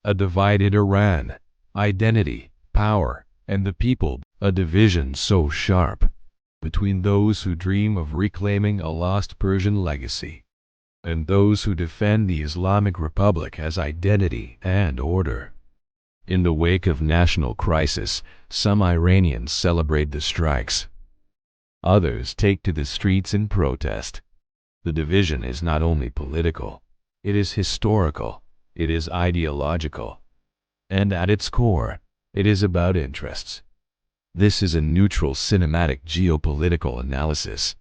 a divided Iran, identity, power, and the people, a division so sharp between those who dream of reclaiming a lost Persian legacy and those who defend the Islamic Republic as identity and order. In the wake of national crisis, some Iranians celebrate the strikes. Others take to the streets in protest. The division is not only political, it is historical, it is ideological, and at its core, it is about interests. This is a neutral cinematic geopolitical analysis.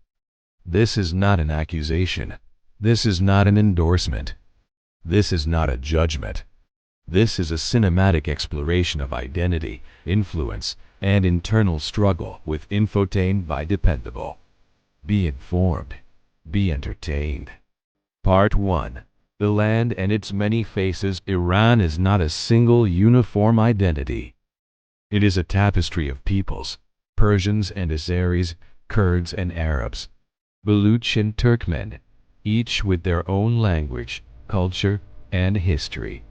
This is not an accusation. This is not an endorsement. This is not a judgment. This is a cinematic exploration of identity, influence, and internal struggle with infotained by dependable. Be informed. Be entertained. Part 1. The land and its many faces. Iran is not a single uniform identity. It is a tapestry of peoples, Persians and Azeris, Kurds and Arabs, Baluch and Turkmen, each with their own language, culture, and history.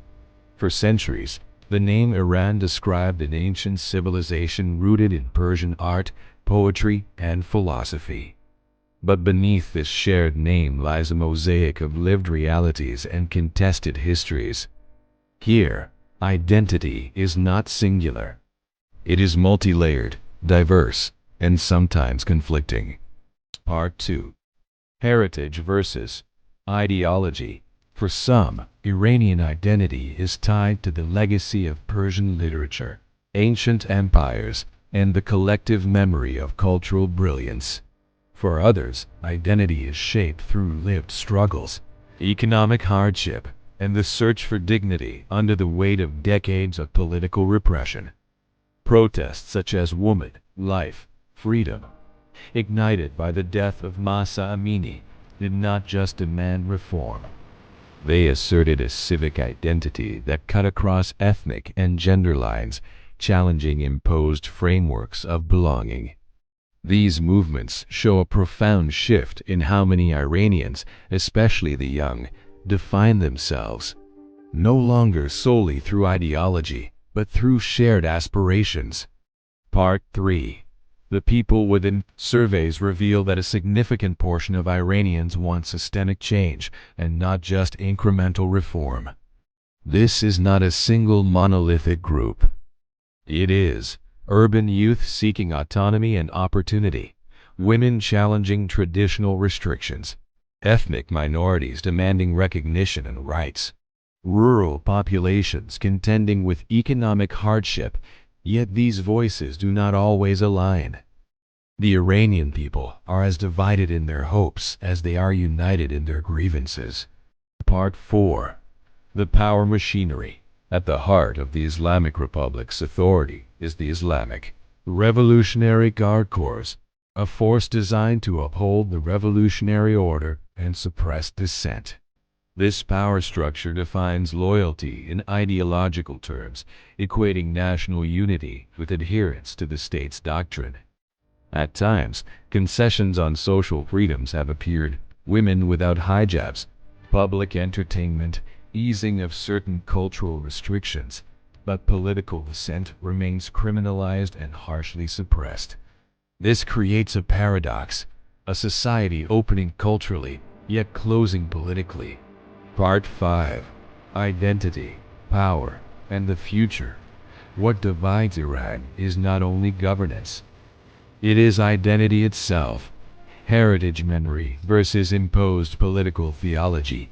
For centuries, the name Iran described an ancient civilization rooted in Persian art, poetry, and philosophy. But beneath this shared name lies a mosaic of lived realities and contested histories. Here, identity is not singular. It is multi-layered, diverse, and sometimes conflicting. Part 2. Heritage versus ideology. For some, Iranian identity is tied to the legacy of Persian literature, ancient empires, and the collective memory of cultural brilliance. For others, identity is shaped through lived struggles, economic hardship, and the search for dignity under the weight of decades of political repression. Protests such as Woman, Life, Freedom, ignited by the death of Mahsa Amini, did not just demand reform. They asserted a civic identity that cut across ethnic and gender lines, challenging imposed frameworks of belonging. These movements show a profound shift in how many Iranians, especially the young, define themselves, no longer solely through ideology, but through shared aspirations. Part 3. The people within. Surveys reveal that a significant portion of Iranians want systemic change, and not just incremental reform. This is not a single monolithic group. It is urban youth seeking autonomy and opportunity, women challenging traditional restrictions, ethnic minorities demanding recognition and rights, rural populations contending with economic hardship, yet these voices do not always align. The Iranian people are as divided in their hopes as they are united in their grievances. Part 4. The power machinery. At the heart of the Islamic Republic's authority is the Islamic Revolutionary Guard Corps, a force designed to uphold the revolutionary order and suppress dissent. This power structure defines loyalty in ideological terms, equating national unity with adherence to the state's doctrine. At times, concessions on social freedoms have appeared: women without hijabs, public entertainment, easing of certain cultural restrictions, but political dissent remains criminalized and harshly suppressed. This creates a paradox: a society opening culturally, yet closing politically. Part 5. Identity, Power, and the Future. What divides Iran is not only governance. It is identity itself. Heritage memory versus imposed political theology.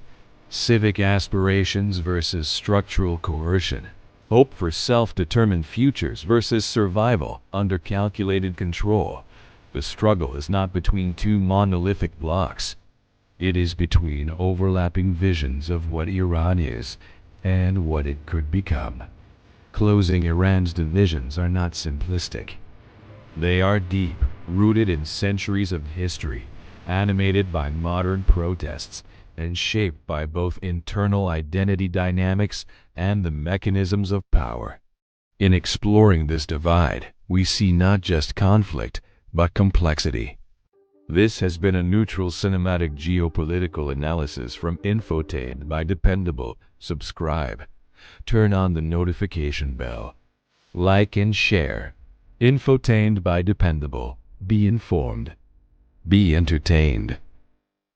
Civic aspirations versus structural coercion. Hope for self-determined futures versus survival under calculated control. The struggle is not between two monolithic blocks. It is between overlapping visions of what Iran is and what it could become. Closing Iran's divisions are not simplistic. They are deep, rooted in centuries of history, animated by modern protests, and shaped by both internal identity dynamics and the mechanisms of power. In exploring this divide, we see not just conflict, but complexity. This has been a neutral cinematic geopolitical analysis from Infotained by Dependable. Subscribe. Turn on the notification bell. Like and share. Infotained by Dependable. Be informed. Be entertained.